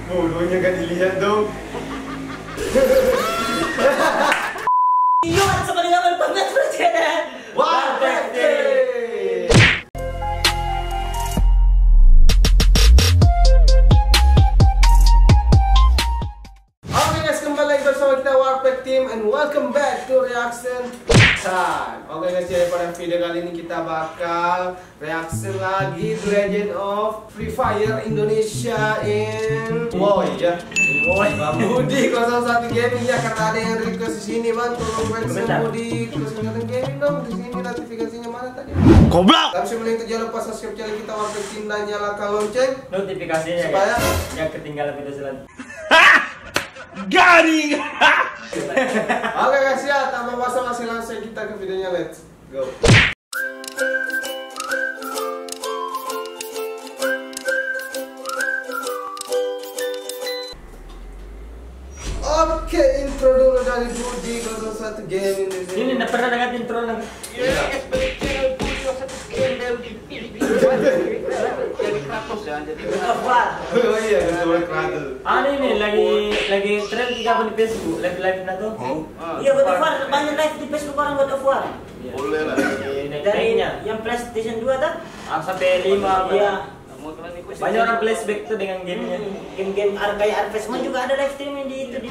Bodohnya gak dilihat dong. Yuk, sama dengan banget bercanda. Warteg Team. Oke guys, kembali lagi bersama kita Warteg Team and welcome back to reaction time. Oke guys, jadi pada video kali ini kita bakal reaction lagi The Legend of Free Fire Indonesia in Boy ya. Boy, Bang Budi 01 Gaming ya, karena ada yang request di sini Bang, tolong request Budi 01 Gaming dong. Di sini notifikasinya mana tadi? Goblok. Tapi sebelum itu jangan lupa subscribe channel kita Warteg Team dan nyalakan lonceng notifikasinya supaya yang ketinggalan video selanjutnya. Garing. Oke guys ya, tanpa basa-basi langsung kita ke videonya, let's go. Oke, intro dulu dari Budi 01 Gaming di sini. Ini enggak pernah dengar intro lagi. Jadi Kratos ya, jadi Oh iya, betul Kratos. Ini lagi tren di kapan di Facebook, live na tuh. Iya, God of War, banyak live di Facebook orang God of War. boleh lah. Dari yang PlayStation 2 tuh. Sampai 5. Iya. Banyak orang flashback tuh dengan gamenya. Game-game kayak Harvestmoon juga ada live streaming di itu di.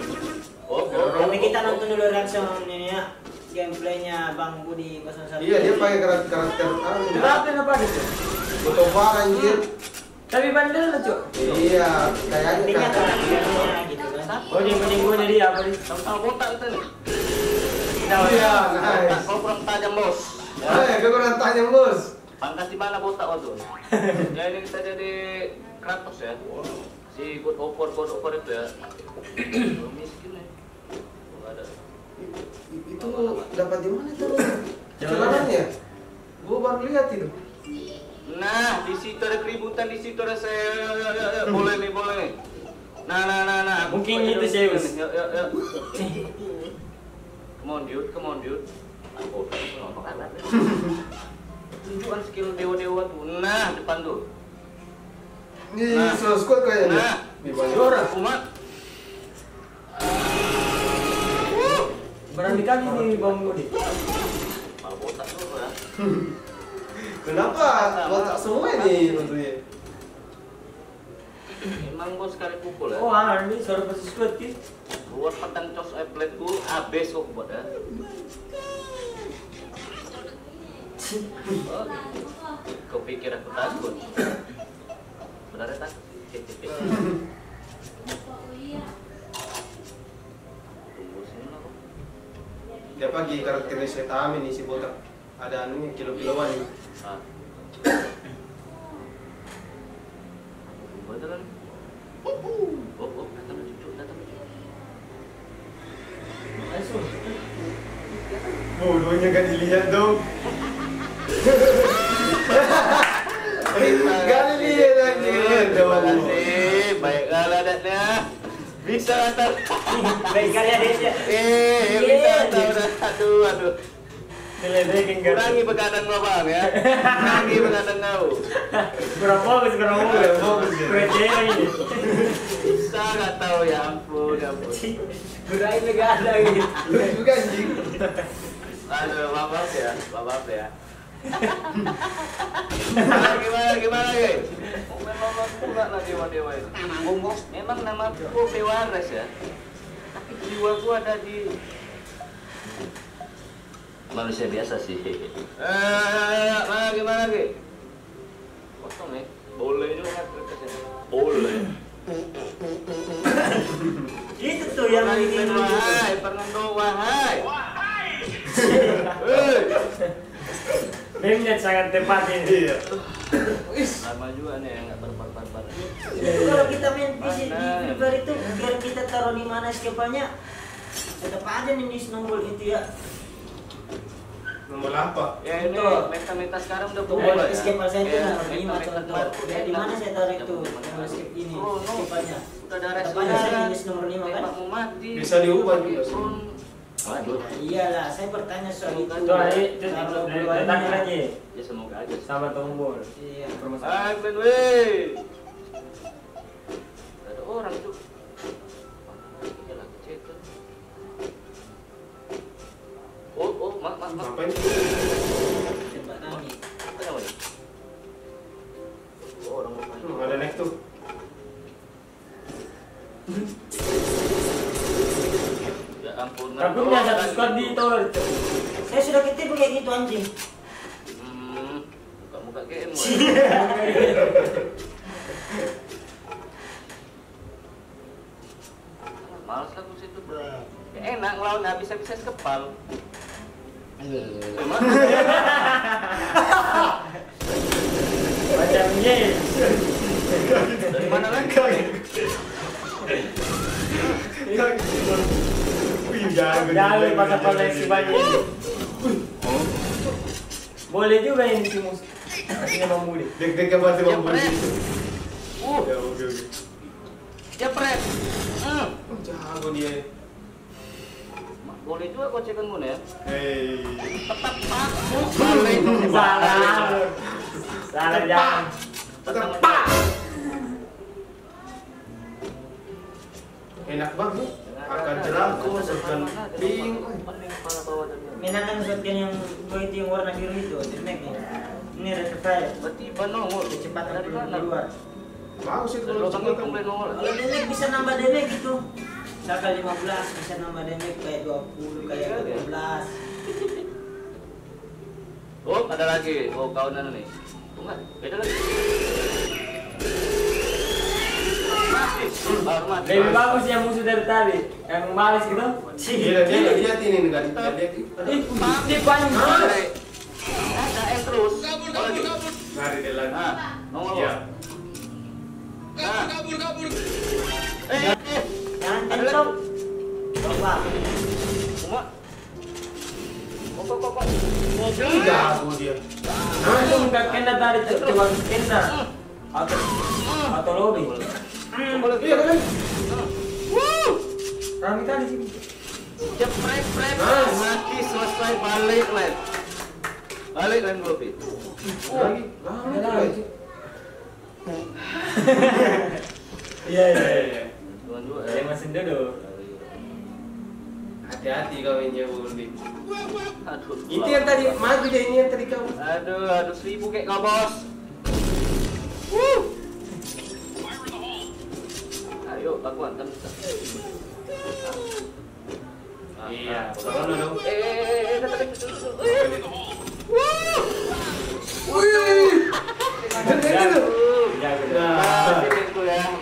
Tapi kita nonton dulu reaction ini ya. Gameplaynya Bang Budi 01. Iya, dia pakai karakter Kenapa gitu? God of War anjir. Tapi bandel lah, Cuk. Iya, kayaknya Intinya kan. karakternya gitu kan. Oh, jenggo-jenggonya dia apa nih? Sama botak itu nih. Iya, nice. Kau kurang tajam bos. Gue kurang tanya bos. Pangkas di mana botak waktu? Ya ini kita jadi Kratos ya. Si God of War itu ya. Miskin nih. Nggak ada. Itu dapat di mana tuh? Celananya? Gue baru lihat itu. Nah, di situ ada keributan, di situ ada saya. Boleh nih, boleh nih. Nah. Mungkin itu Zeus. Yuk. Come on, dude. Aku tunjukkan skill dewa-dewa tuh. Nah, depan tuh. Ini squad kayaknya. Nah, Nih banyak. orang umat. Berani kali nih Bang Budi. Malah botak tuh ya. Kenapa? Botak semua ini tentunya. Emang bos sekali pukul ya. Oh, ini suara pasti squad ki. Buat pakan cos plate ku habis kok buat ya. Oh, kau pikir aku takut? Sebenarnya takut. Tunggu sini lah. Dia pagi karakternya Setami nih si botak. Ada anunya kilo-kiloan nih. Ah. Betul kan? Oh, datang cucu. Langsung. Bodohnya gak dilihat dong. Gak dilihat lagi. Terima kasih. Baiklah adatnya. Bisa antar. Baik kali ada dia. Bisa antar. Aduh. Nilai Kurangi begadang lo bang ya. Kurangi begadang kau. Kurang fokus. Kerja ini. Bisa nggak tahu ya ampun. Kurangi begadang ini. Juga anjing. Aduh, maaf ya. Gimana guys? Memang pula lah dewa itu. Memang nama aku Pewares ya. Tapi jiwa gua ada di manusia biasa sih. Gimana lagi? Potong ya? Boleh juga kan? Boleh. Itu tuh yang bikin Wahai, Fernando, wahai. Memang sangat tepat ini. Iya. Lama juga nih yang nggak berbar-bar. itu kalau kita main di Free Fire itu biar kita taruh di mana escape-nya tetap aja nih di snowball itu ya. Nomor apa? Ya ini Betul. meta sekarang udah Tuh berubah ya. escape saya itu Ya, nomor 5 contoh. Ya di mana saya taruh itu nomor escape ini Oh, no. escape-nya. Udah ada Tetap aja saya restoran. jenis nomor 5 kan. Tembak mau mati. Bisa diubah juga. Waduh. Iyalah, saya bertanya soal itu. Tuh, itu tanya lagi. Ya semoga aja. Sama tombol. Iya. Permasalahan. Ben wey. Takutnya satu squad di tower. Saya sudah ketipu kayak gitu anjing. Muka game. Males aku situ. Ya enak ngelawan habis-habis kepal. Macamnya. Dari mana lagi? Jangan pasal koleksi banyak ini. Boleh juga ini si mus. Ini Bang Budi. Deg-degan banget Bang Budi. Ya oke. Jepret. Jago dia. Boleh juga kocekanmu ya. Hei. Tetap pak. Balik. Salah. Salah jangan. Tetap Enak banget. Akan jerako, sekan pink. Minakan shotgun yang gue itu yang warna biru itu, Dirmek nih. Ini reservoir. Berarti nongol. Kecepatan Dari mana? di luar. Mau sih Kalau kamu komplain nongol. Kalau damage bisa nambah damage gitu. Misalkan 15 bisa nambah damage kayak 20 kayak 12. Oh, ada lagi. Oh, kawanan nih. Enggak, beda lagi. Baru mati. Lebih bagus yang musuh dari tadi. Yang malas gitu. Dia lihat ini nih kan. Lihat. Ini panjang. Ada yang terus. Mari dia lagi. Nah, nongol. Iya. Kabur. Jangan centok. Coba. Semua. Kok. Jago dia. Itu nggak kena tadi coba kena. Atau lobby. Iya kan? Kami tadi sini. Jepret. Mati selesai balik lain. Balik lain Bobby. Lagi. Lagi. Iya. Tuan juga Saya masih duduk. Hati-hati kau ini Budi. Aduh. Itu yang tadi maju deh ini yang tadi kau. Aduh 1000 kayak kau bos. Ayo, aku antar. Iya, sono dong.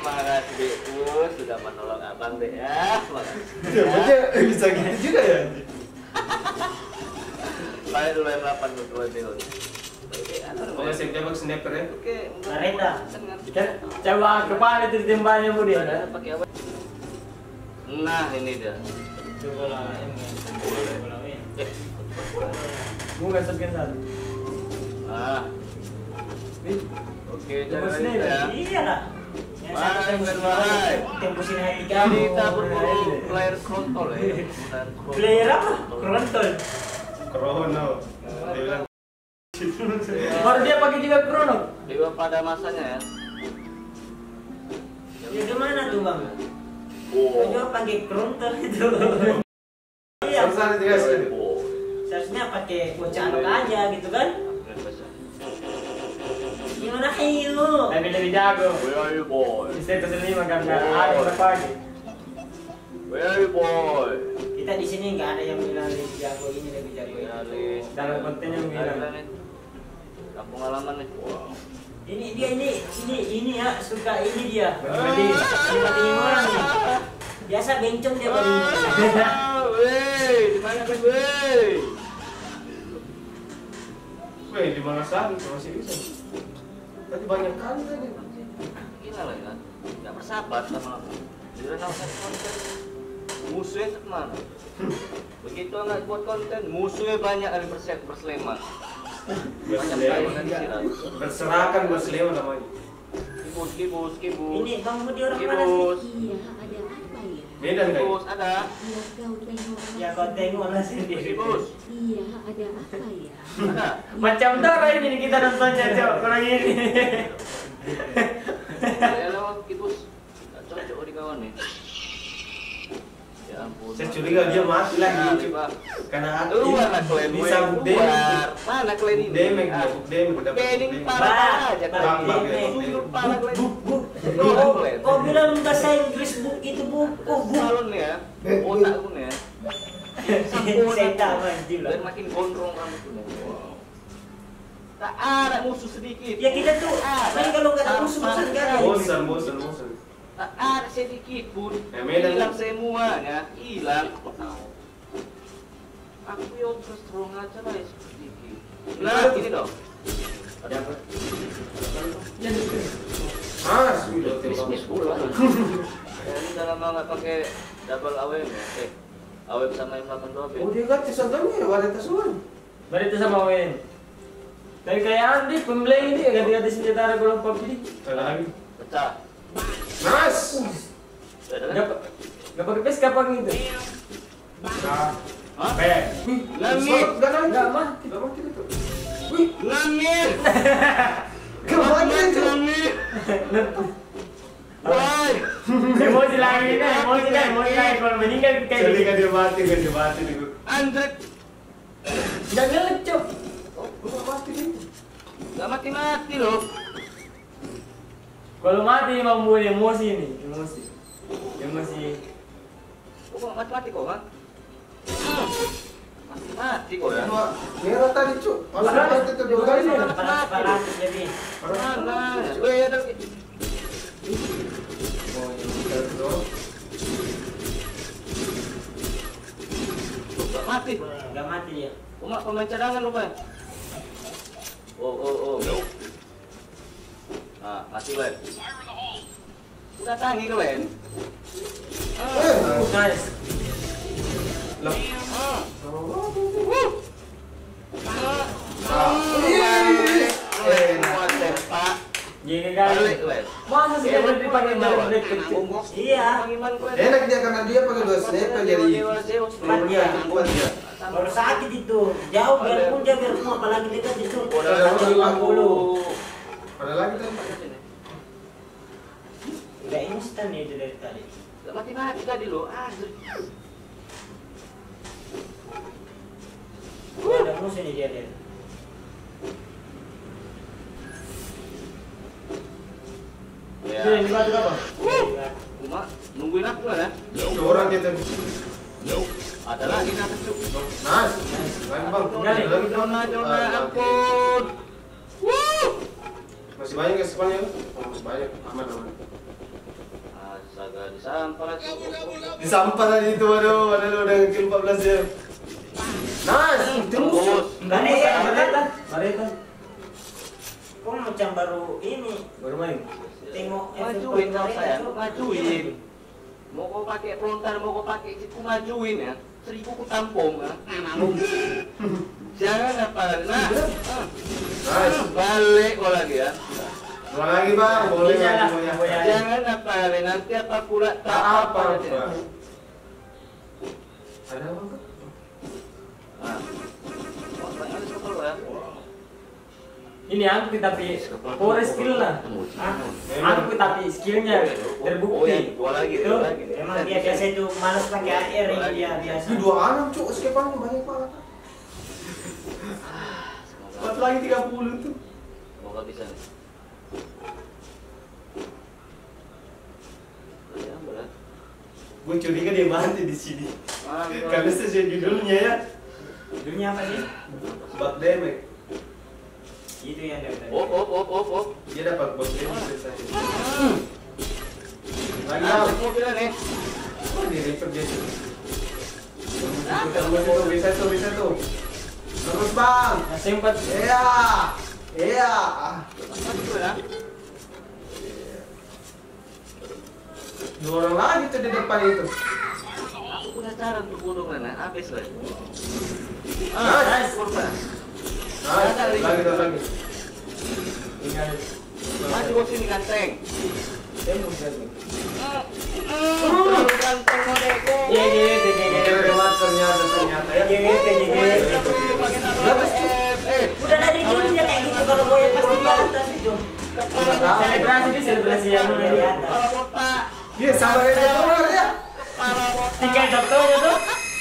Makasih Deku sudah menolong abang deh ya. Makasih. Bisa gitu juga ya. Bayar dulu yang 82 tahun. Pokoknya siap jabak sniper ya. Oke, Kareta. Coba kepala itu ditembaknya Budi. Ada pakai apa? Nah, ini dia. Coba lah ini. Bunga sekian satu. Ah. Oke, Tunggu jangan sini, ya. Iya lah. Yang satu Bye, tembus bye. tembusin hati kamu. Kita berburu player kontrol ya. Player apa? Krontol. Krono. Dia bilang Baru dia pakai juga krono. Dewa pada masanya ya. Ya gimana tuh bang? Oh. Coba pakai krontol itu. Iya. Selesai juga sih. Seharusnya pakai bocah anak aja gitu kan? Gimana ayo? Lebih jago. Where are you boy? Bisa terus 5 kan ada udah pagi. Where are you boy? Kita di sini nggak ada yang bilang lebih jago ini lebih jago ini. Dalam kontennya bilang. Kampung halaman nih. Ini dia ini ya suka ini dia. Berarti Simpatin orang nih. Biasa bencong dia kalau ini. Wey, di mana kan wey? Weh, di mana sana masih bisa. Tadi banyak kali tadi. Gila lah ya. Enggak bersahabat sama aku. Dia nonton konten. Musuhnya kemana? Begitu nggak buat konten, musuhnya banyak kali berseleman. Banyak kali kan disiram. Berserakan bos Leo namanya. Kibus. Ini bang Budi orang mana Kibus. sih? Iya, ada apa ya? Medan kan? Kibus ada. Ya kau tengok. Ya kau tengok lah sendiri. Kibus. Iya, ada apa ya? Ada. macam Dora ini kita nontonnya cok orang ini. Ya lewat Kibus. Nggak cocok di kawan nih. Ya ampun. Saya curiga dia mati lagi. Pak. Karena Keluar lah kalian. bisa bukti. Mana kalian ini? Demek dia, demek udah. Kening Bah, parah aja Bang, bang, kalian. ya. Parah kalian. Kau bilang bahasa Inggris book itu buku book. Salon nih ya. Otak aku nih ya. Senta maju lah. Dan makin gondrong rambutnya. Tak ada musuh sedikit. Ya kita tuh, kan kalau nggak ada musuh kan. Bosan. Tak ada sedikit pun. Medan. Hilang semuanya, hilang. Aku yang strong aja lah sedikit. Nah, ini dong. Ada apa? Sudah Bisnis pula. Ini dalam nggak pakai double AWM ya? AWM sama M82B. Oh dia ganti contohnya ya, varietas semua. Barita sama Wen. Tapi kayak Andi pembeli ini ganti-ganti senjata kalau PUBG. Ada lagi. Pecah. Nice. Gak pakai pes kapan gitu? Hah? Lamit. Enggak mati. Tidak mati itu. Wih, Lamit. kemana itu? Lamit. Why? Emosi lagi nih, emosi lagi kalau meninggal kayak Jadi gitu. kan dia mati itu. Andre. Jangan ngelecok. Gua mati gitu. Gak mati-mati loh. Kalau mati membuat emosi nih, emosi. Kok gak mati-mati kok, kan? Mati-mati kok ya. Merah tadi cuk. Malah mati itu 2 kali. Panas jadi. Mana? Weh, ada. Oh, ini itu. Gak mati. Nggak mati dia. Cuma pemain cadangan lupa. Oh. Nah, mati Len. Udah tangi ke Len. Nice. Loh. Pak. Gini kali. Masa sih kalau dipakai dari kecil? Iya. Enak dia karena dia pakai 2 sniper jadi Cepat dia. Baru sakit itu. Jauh biarpun dia biarpun apalagi dekat itu. Ada lagi tadi. Udah instan ya itu dari tadi. Gak mati-mati tadi lo. Ada musuh nih dia. Ini batu apa? Cuma nungguin aku lah ya. Orang dia tadi. Ada lagi nanti cuk. Nice. Lain bang. Gali. Ada lagi. Jona, ampun. Masih banyak ya semuanya? Oh, masih banyak. Aman. Astaga, disampar lagi. Disampah tadi itu, waduh, udah kill 14 ya. Nice. Tembus. Barita. Kok macam baru ini Baru main. tengok Majuin kau sayang, majuin. Mau kau pakai frontal, mau kau pakai cipu, majuin ya. 1000 ku tampung ya. Jangan apa, nah. Nice. Balik kau lagi ya. Dua lagi bang, boleh Iya lah, semuanya. boleh. Jangan apa, nanti apa pula Tak apa. ya. Ada apa? Kak? Nah. Makanya sepuluh ya. Ini aku tapi power skill lah. Aku tapi skillnya Oh terbukti. ya, dua lagi. emang dia biasa itu malas pakai air ini dia biasa. Ini 26 cuk, escape-nya banyak banget. Satu lagi 30 tuh. Semoga bisa nih. Ya, berat. Gue curiga dia mati di sini. Mantap. Karena sesuai judulnya ya. Dunia apa sih? Bug damage. Itu yang dari tadi. Oh. Dia dapat bug damage selesai. Lagi Nah, bang. mau bilang nih. Oh, di reaper dia tuh. Bisa tuh. Terus bang. Masih 4. Iya. Mantap ya. Dua orang lagi tuh di depan itu. Aku punya cara untuk bunuh kan, habis lah. Nice. Korban. Lagi. Maju ke sini ganteng. Tembus lagi. Terlalu ganteng modekku. Ternyata ya. Udah dari dulu dia kayak gitu kalau boya pasti di atas itu. Selebrasi yang Dari atas. Kepala botak. Iya, sabar aja keluar ya. Kepala botak. tinggal satunya tuh.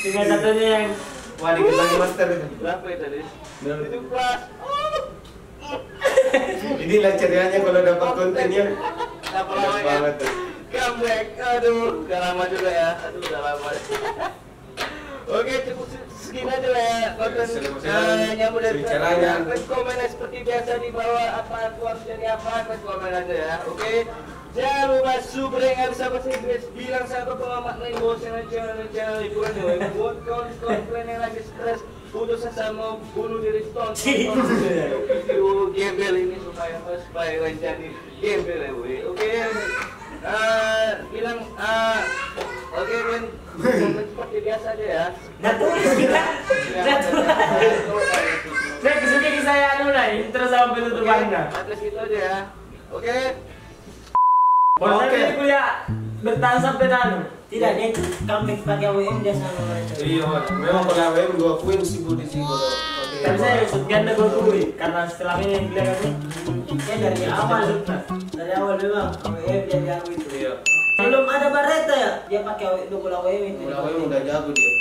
Tinggal satunya yang Wah, dikit lagi master itu. Berapa itu tadi? 17. Inilah ceritanya kalau dapat kontennya. Dapat Enak banget tuh. Comeback. Aduh, udah lama juga ya. Udah lama. Oke, cukup segini aja lah ya konten yang udah Bicaranya. komen seperti biasa di bawah apa aku harus jadi apa, komen aja ya. Oke. Jangan lupa super yang harus bahasa Inggris, bilang sama pengamat lain bosan channel liburan ya. Buat kawan-kawan yang lagi stres, putus asa mau bunuh diri, tonton video gembel ini supaya jadi gembel ya. Oke. Bilang oke Ben, seperti biasa aja ya. Nah tulis kita. Saya kesukaan saya mulai terus sampai tutupannya. Atlas gitu aja ya. Oke. Bosan ini kuliah bertahan sampai nanu. Tidak, dia comeback pakai WM dia sama mereka. Iya, memang kalau WM gue akuin sih gue di sini. Tapi saya ikut ganda gue kuy karena setelah ini yang bilang aku Dia dari awal, dari awal memang WM dia jago itu. Iya. Belum ada Barreto ya, dia pakai bola WM itu. Bola WM udah jago dia.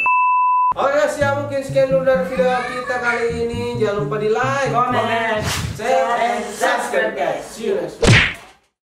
Oke guys, ya mungkin sekian dulu dari video kita kali ini. Jangan lupa di like, Comment, share, and subscribe, guys. See you next time.